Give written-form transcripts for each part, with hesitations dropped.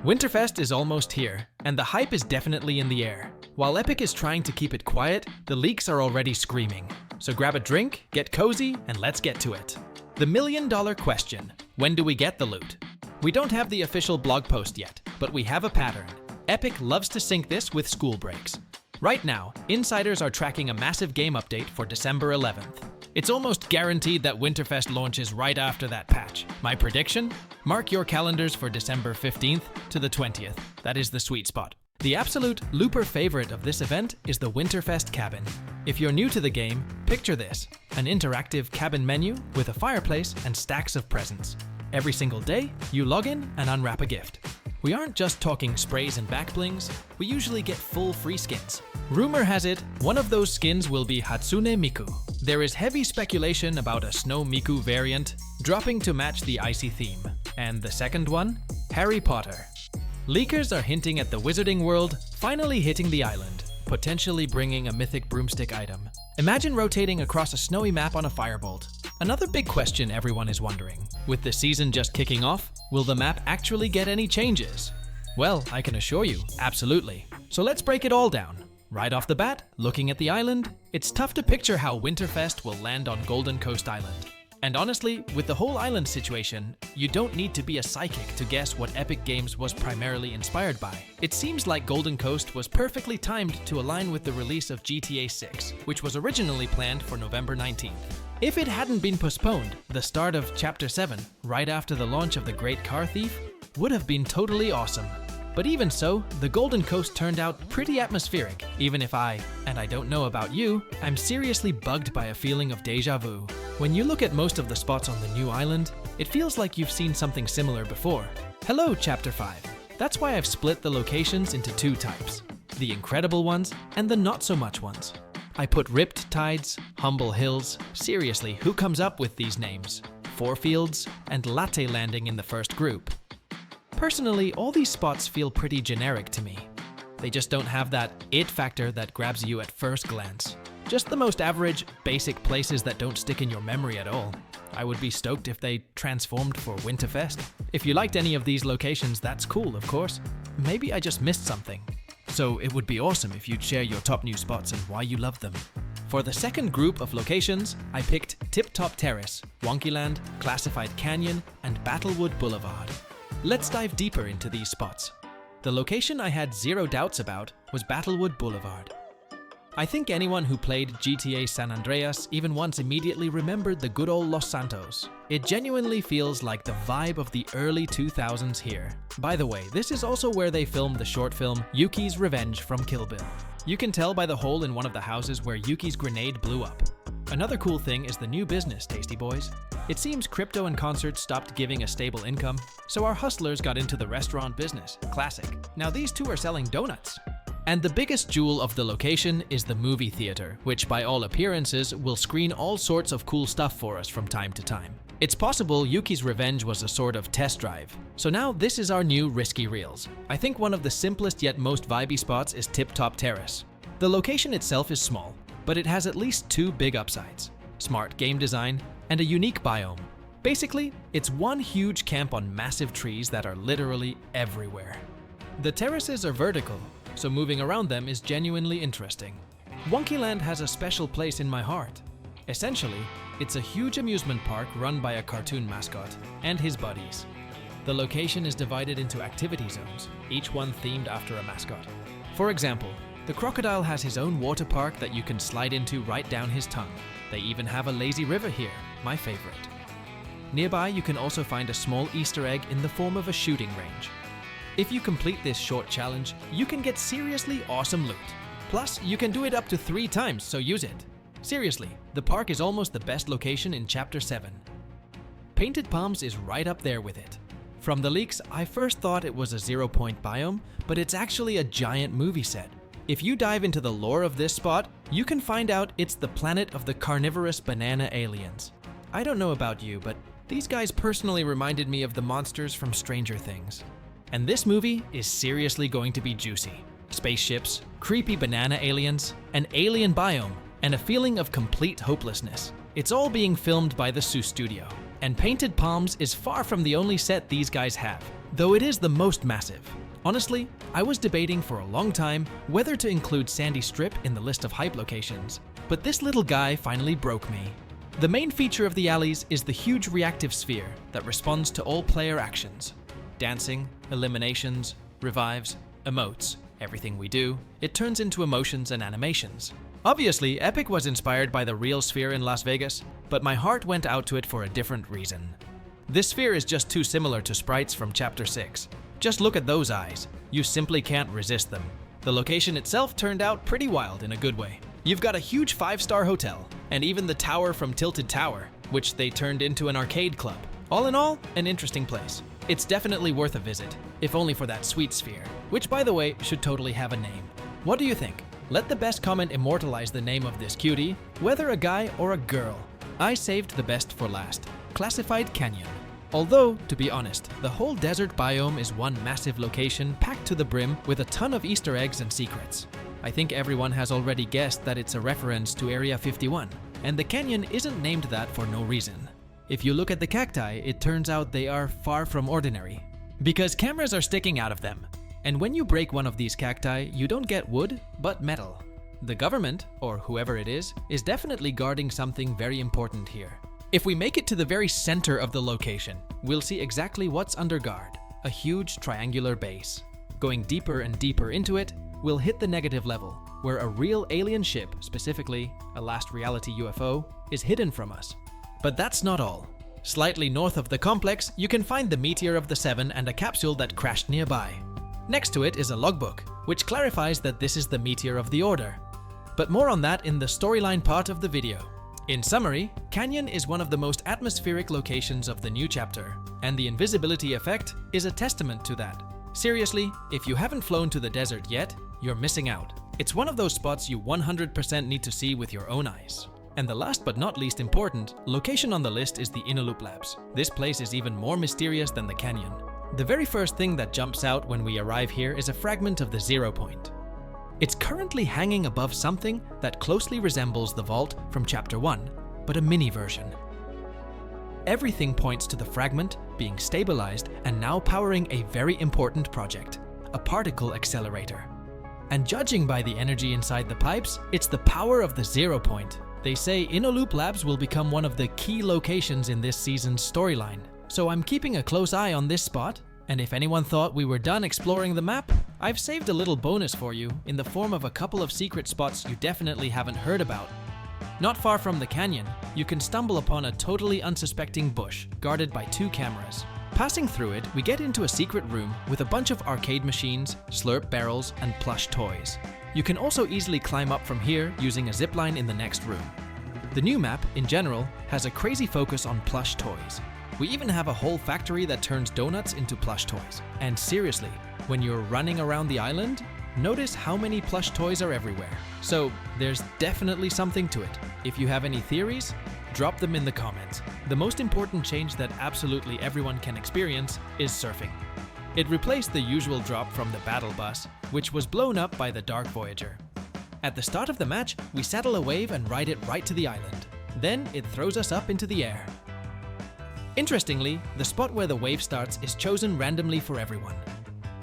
Winterfest is almost here, and the hype is definitely in the air. While Epic is trying to keep it quiet, the leaks are already screaming. So grab a drink, get cozy, and let's get to it. The million-dollar question: when do we get the loot? We don't have the official blog post yet, but we have a pattern. Epic loves to sync this with school breaks. Right now, insiders are tracking a massive game update for December 11th. It's almost guaranteed that Winterfest launches right after that patch. My prediction? Mark your calendars for December 15th to the 20th. That is the sweet spot. The absolute looper favorite of this event is the Winterfest cabin. If you're new to the game, picture this: an interactive cabin menu with a fireplace and stacks of presents. Every single day, you log in and unwrap a gift. We aren't just talking sprays and backblings, we usually get full free skins. Rumor has it, one of those skins will be Hatsune Miku. There is heavy speculation about a Snow Miku variant, dropping to match the icy theme. And the second one? Harry Potter. Leakers are hinting at the Wizarding World finally hitting the island, potentially bringing a mythic broomstick item. Imagine rotating across a snowy map on a firebolt. Another big question everyone is wondering: with the season just kicking off, will the map actually get any changes? Well, I can assure you, absolutely. So let's break it all down. Right off the bat, looking at the island, it's tough to picture how Winterfest will land on Golden Coast Island. And honestly, with the whole island situation, you don't need to be a psychic to guess what Epic Games was primarily inspired by. It seems like Golden Coast was perfectly timed to align with the release of GTA 6, which was originally planned for November 19th. If it hadn't been postponed, the start of Chapter 7, right after the launch of The Great Car Thief, would have been totally awesome. But even so, the Golden Coast turned out pretty atmospheric, even if and I don't know about you, I'm seriously bugged by a feeling of deja vu. When you look at most of the spots on the new island, it feels like you've seen something similar before. Hello, Chapter 5. That's why I've split the locations into two types: the incredible ones and the not-so-much ones. I put Ripped Tides, Humble Hills, seriously, who comes up with these names? Four Fields, and Latte Landing in the first group. Personally, all these spots feel pretty generic to me. They just don't have that it factor that grabs you at first glance. Just the most average, basic places that don't stick in your memory at all. I would be stoked if they transformed for Winterfest. If you liked any of these locations, that's cool, of course. Maybe I just missed something. So it would be awesome if you'd share your top new spots and why you love them. For the second group of locations, I picked Tip Top Terrace, Wonkyland, Classified Canyon, and Battlewood Boulevard. Let's dive deeper into these spots. The location I had zero doubts about was Battlewood Boulevard. I think anyone who played GTA San Andreas even once immediately remembered the good old Los Santos. It genuinely feels like the vibe of the early 2000s here. By the way, this is also where they filmed the short film Yuki's Revenge from Kill Bill. You can tell by the hole in one of the houses where Yuki's grenade blew up. Another cool thing is the new business, Tasty Boys. It seems crypto and concerts stopped giving a stable income, so our hustlers got into the restaurant business. Classic. Now these two are selling donuts. And the biggest jewel of the location is the movie theater, which by all appearances will screen all sorts of cool stuff for us from time to time. It's possible Yuki's Revenge was a sort of test drive. So now this is our new Risky Reels. I think one of the simplest yet most vibey spots is Tip Top Terrace. The location itself is small, but it has at least two big upsides: smart game design and a unique biome. Basically, it's one huge camp on massive trees that are literally everywhere. The terraces are vertical, so moving around them is genuinely interesting. Wonkyland has a special place in my heart. Essentially, it's a huge amusement park run by a cartoon mascot and his buddies. The location is divided into activity zones, each one themed after a mascot. For example, the crocodile has his own water park that you can slide into right down his tongue. They even have a lazy river here, my favorite. Nearby, you can also find a small Easter egg in the form of a shooting range. If you complete this short challenge, you can get seriously awesome loot. Plus, you can do it up to 3 times, so use it. Seriously, the park is almost the best location in Chapter 7. Painted Palms is right up there with it. From the leaks, I first thought it was a 0-point biome, but it's actually a giant movie set. If you dive into the lore of this spot, you can find out it's the planet of the carnivorous banana aliens. I don't know about you, but these guys personally reminded me of the monsters from Stranger Things. And this movie is seriously going to be juicy. Spaceships, creepy banana aliens, an alien biome, and a feeling of complete hopelessness. It's all being filmed by the Seuss studio. And Painted Palms is far from the only set these guys have. though it is the most massive. Honestly, I was debating for a long time whether to include Sandy Strip in the list of hype locations, but this little guy finally broke me. The main feature of the alleys is the huge reactive sphere that responds to all player actions. Dancing, eliminations, revives, emotes, everything we do, it turns into emotions and animations. Obviously, Epic was inspired by the real sphere in Las Vegas, but my heart went out to it for a different reason. This sphere is just too similar to sprites from Chapter 6. Just look at those eyes. You simply can't resist them. The location itself turned out pretty wild in a good way. You've got a huge 5-star hotel, and even the tower from Tilted Tower, which they turned into an arcade club. All in all, an interesting place. It's definitely worth a visit, if only for that sweet sphere, which by the way, should totally have a name. What do you think? Let the best comment immortalize the name of this cutie, whether a guy or a girl. I saved the best for last. Classified Canyon. Although, to be honest, the whole desert biome is one massive location packed to the brim with a ton of Easter eggs and secrets. I think everyone has already guessed that it's a reference to Area 51, and the canyon isn't named that for no reason. If you look at the cacti, it turns out they are far from ordinary, because cameras are sticking out of them. And when you break one of these cacti, you don't get wood, but metal. The government, or whoever it is definitely guarding something very important here. If we make it to the very center of the location, we'll see exactly what's under guard, a huge triangular base. Going deeper and deeper into it, we'll hit the negative level, where a real alien ship, specifically a Last Reality UFO, is hidden from us. But that's not all. Slightly north of the complex, you can find the Meteor of the Seven and a capsule that crashed nearby. Next to it is a logbook, which clarifies that this is the Meteor of the Order. But more on that in the storyline part of the video. In summary, Canyon is one of the most atmospheric locations of the new chapter, and the invisibility effect is a testament to that. Seriously, if you haven't flown to the desert yet, you're missing out. It's one of those spots you 100% need to see with your own eyes. And the last but not least important location on the list is the Inaloop Labs. This place is even more mysterious than the canyon. The very first thing that jumps out when we arrive here is a fragment of the 0 point. It's currently hanging above something that closely resembles the vault from Chapter 1, but a mini version. Everything points to the fragment being stabilized and now powering a very important project, a particle accelerator. And judging by the energy inside the pipes, it's the power of the 0 point. They say Inaloop Labs will become one of the key locations in this season's storyline. So I'm keeping a close eye on this spot, and if anyone thought we were done exploring the map, I've saved a little bonus for you in the form of a couple of secret spots you definitely haven't heard about. Not far from the canyon, you can stumble upon a totally unsuspecting bush guarded by 2 cameras. Passing through it, we get into a secret room with a bunch of arcade machines, slurp barrels, and plush toys. You can also easily climb up from here using a zipline in the next room. The new map, in general, has a crazy focus on plush toys. We even have a whole factory that turns donuts into plush toys. And seriously, when you're running around the island, notice how many plush toys are everywhere. So there's definitely something to it. If you have any theories, drop them in the comments. The most important change that absolutely everyone can experience is surfing. It replaced the usual drop from the battle bus, which was blown up by the Dark Voyager. At the start of the match, we saddle a wave and ride it right to the island. Then it throws us up into the air. Interestingly, the spot where the wave starts is chosen randomly for everyone.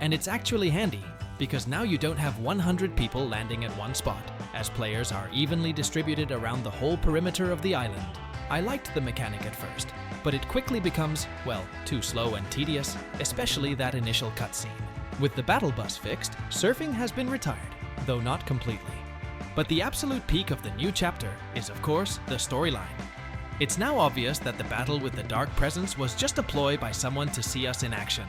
And it's actually handy, because now you don't have 100 people landing at one spot, as players are evenly distributed around the whole perimeter of the island. I liked the mechanic at first, but it quickly becomes, well, too slow and tedious, especially that initial cutscene. With the battle bus fixed, surfing has been retired, though not completely. But the absolute peak of the new chapter is, of course, the storyline. It's now obvious that the battle with the Dark Presence was just a ploy by someone to see us in action.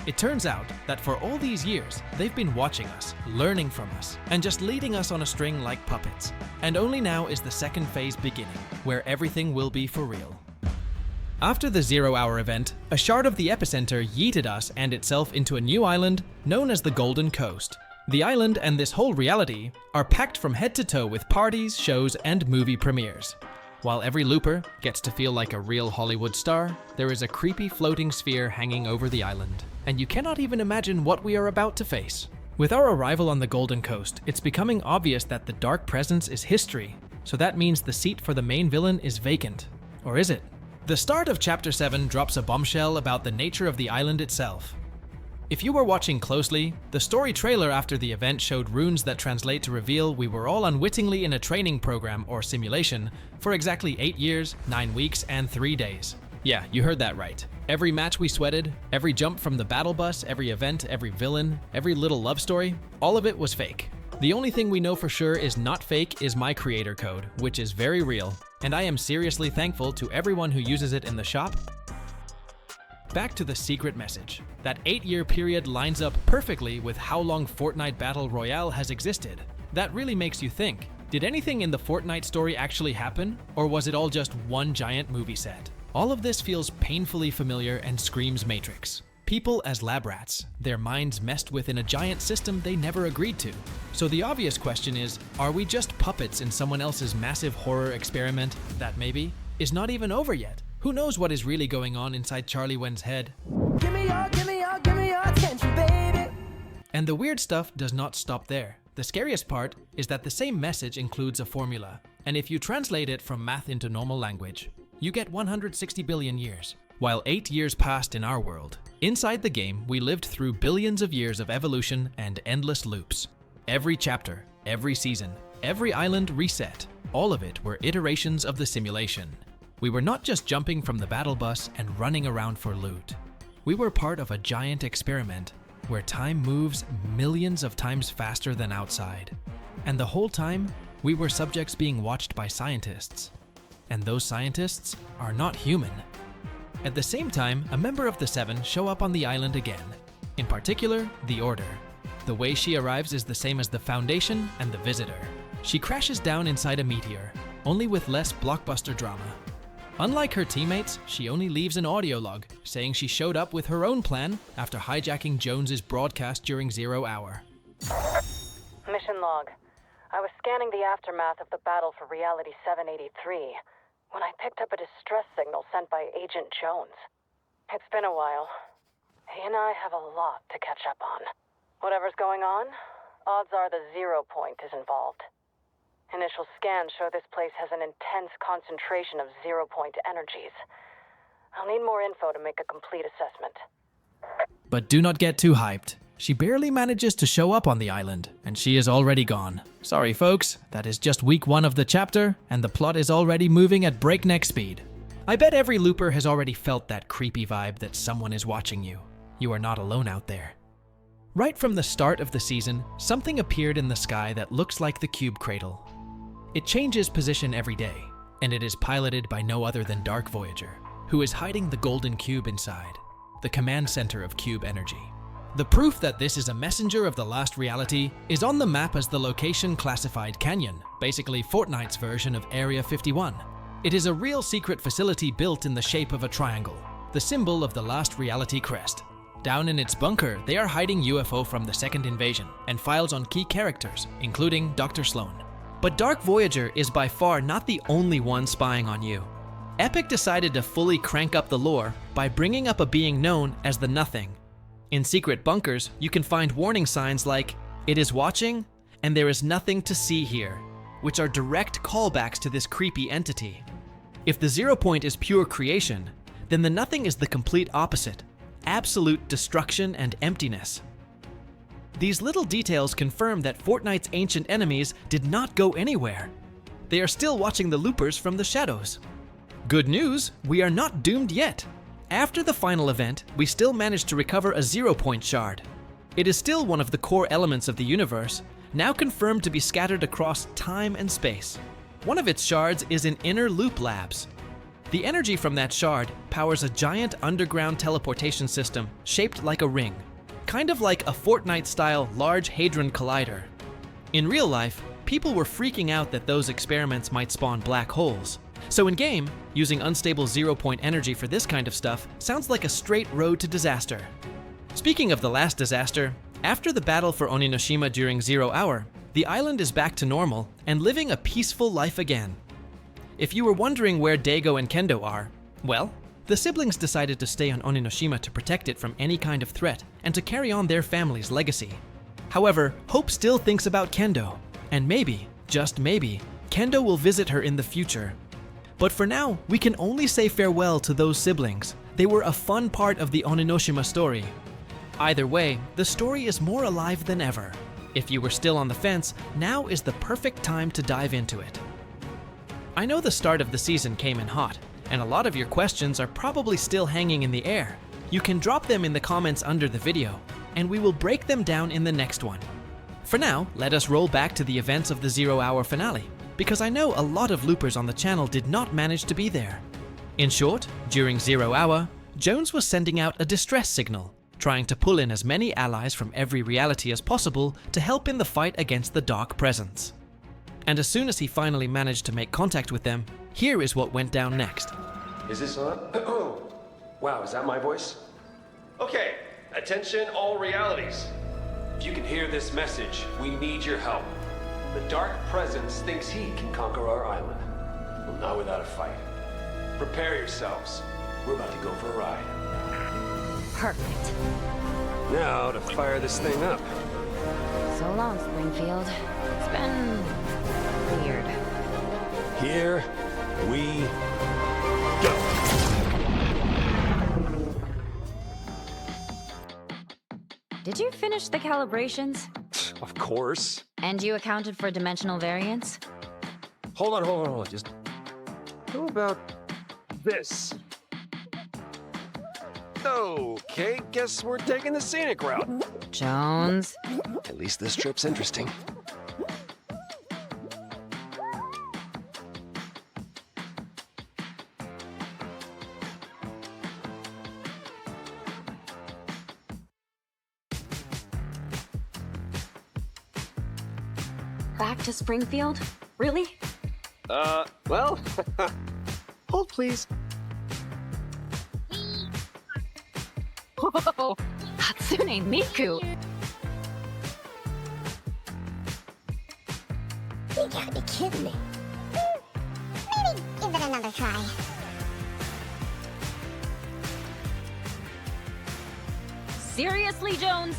It turns out that for all these years, they've been watching us, learning from us, and just leading us on a string like puppets. And only now is the second phase beginning, where everything will be for real. After the 0-hour event, a shard of the epicenter yeeted us and itself into a new island known as the Golden Coast. The island and this whole reality are packed from head to toe with parties, shows, and movie premieres. While every looper gets to feel like a real Hollywood star, there is a creepy floating sphere hanging over the island, and you cannot even imagine what we are about to face. With our arrival on the Golden Coast, it's becoming obvious that the Dark Presence is history, so that means the seat for the main villain is vacant. Or is it? The start of Chapter 7 drops a bombshell about the nature of the island itself. If you were watching closely, the story trailer after the event showed runes that translate to reveal we were all unwittingly in a training program or simulation for exactly 8 years, 9 weeks, and 3 days. Yeah, you heard that right. Every match we sweated, every jump from the battle bus, every event, every villain, every little love story, all of it was fake. The only thing we know for sure is not fake is my creator code, which is very real, and I am seriously thankful to everyone who uses it in the shop. Back to the secret message. That 8-year period lines up perfectly with how long Fortnite Battle Royale has existed. That really makes you think, did anything in the Fortnite story actually happen, or was it all just one giant movie set? All of this feels painfully familiar and screams Matrix. People as lab rats, their minds messed with in a giant system they never agreed to. So the obvious question is, are we just puppets in someone else's massive horror experiment that maybe is not even over yet? Who knows what is really going on inside Charlie Wen's head? Give me your attention, baby. And the weird stuff does not stop there. The scariest part is that the same message includes a formula, and if you translate it from math into normal language, you get 160 billion years. While 8 years passed in our world, inside the game we lived through billions of years of evolution and endless loops. Every chapter, every season, every island reset, all of it were iterations of the simulation. We were not just jumping from the battle bus and running around for loot. We were part of a giant experiment where time moves millions of times faster than outside. And the whole time, we were subjects being watched by scientists. And those scientists are not human. At the same time, a member of the Seven show up on the island again. In particular, the Order. The way she arrives is the same as the Foundation and the Visitor. She crashes down inside a meteor, only with less blockbuster drama. Unlike her teammates, she only leaves an audio log saying she showed up with her own plan after hijacking Jones's broadcast during 0 hour. Mission log. I was scanning the aftermath of the battle for Reality 783 when I picked up a distress signal sent by Agent Jones. It's been a while. He and I have a lot to catch up on. Whatever's going on, odds are the 0 point is involved. Initial scans show this place has an intense concentration of 0 point energies. I'll need more info to make a complete assessment. But do not get too hyped. She barely manages to show up on the island, and she is already gone. Sorry folks, that is just week 1 of the chapter, and the plot is already moving at breakneck speed. I bet every looper has already felt that creepy vibe that someone is watching you. You are not alone out there. Right from the start of the season, something appeared in the sky that looks like the Cube Cradle. It changes position every day, and it is piloted by no other than Dark Voyager, who is hiding the golden cube inside, the command center of Cube Energy. The proof that this is a messenger of the last reality is on the map as the location classified Canyon, basically Fortnite's version of Area 51. It is a real secret facility built in the shape of a triangle, the symbol of the last reality crest. Down in its bunker, they are hiding UFO from the second invasion and files on key characters, including Dr. Sloan. But Dark Voyager is by far not the only one spying on you. Epic decided to fully crank up the lore by bringing up a being known as the Nothing. In secret bunkers, you can find warning signs like, "It is watching," and "There is nothing to see here," which are direct callbacks to this creepy entity. If the 0 point is pure creation, then the Nothing is the complete opposite, absolute destruction and emptiness. These little details confirm that Fortnite's ancient enemies did not go anywhere. They are still watching the loopers from the shadows. Good news, we are not doomed yet. After the final event, we still managed to recover a 0 point shard. It is still one of the core elements of the universe, now confirmed to be scattered across time and space. One of its shards is in Inner Loop Labs. The energy from that shard powers a giant underground teleportation system shaped like a ring, kind of like a Fortnite-style Large Hadron Collider. In real life, people were freaking out that those experiments might spawn black holes. So in-game, using unstable 0 point energy for this kind of stuff sounds like a straight road to disaster. Speaking of the last disaster, after the battle for Oninoshima during 0 hour, the island is back to normal and living a peaceful life again. If you were wondering where Daigo and Kendo are, well, the siblings decided to stay on Oninoshima to protect it from any kind of threat and to carry on their family's legacy. However, Hope still thinks about Kendo, and maybe, just maybe, Kendo will visit her in the future. But for now, we can only say farewell to those siblings. They were a fun part of the Oninoshima story. Either way, the story is more alive than ever. If you were still on the fence, now is the perfect time to dive into it. I know the start of the season came in hot, and a lot of your questions are probably still hanging in the air. You can drop them in the comments under the video, and we will break them down in the next one. For now, let us roll back to the events of the 0 Hour finale, because I know a lot of loopers on the channel did not manage to be there. In short, during 0 Hour, Jones was sending out a distress signal, trying to pull in as many allies from every reality as possible to help in the fight against the Dark Presence. And as soon as he finally managed to make contact with them, here is what went down next. Is this on? Oh, wow, is that my voice? Okay, attention all realities. If you can hear this message, we need your help. The Dark Presence thinks he can conquer our island. Well, not without a fight. Prepare yourselves. We're about to go for a ride. Perfect. Now to fire this thing up. So long, Springfield. It's been weird. Here we go. Did you finish the calibrations? Of course. And you accounted for dimensional variance? Hold on. Just how about this? Okay, guess we're taking the scenic route. Jones? At least this trip's interesting. Back to Springfield? Really? Well, hold please. Whoa! Hatsune Miku! You gotta be kidding me. Maybe give it another try. Seriously, Jones?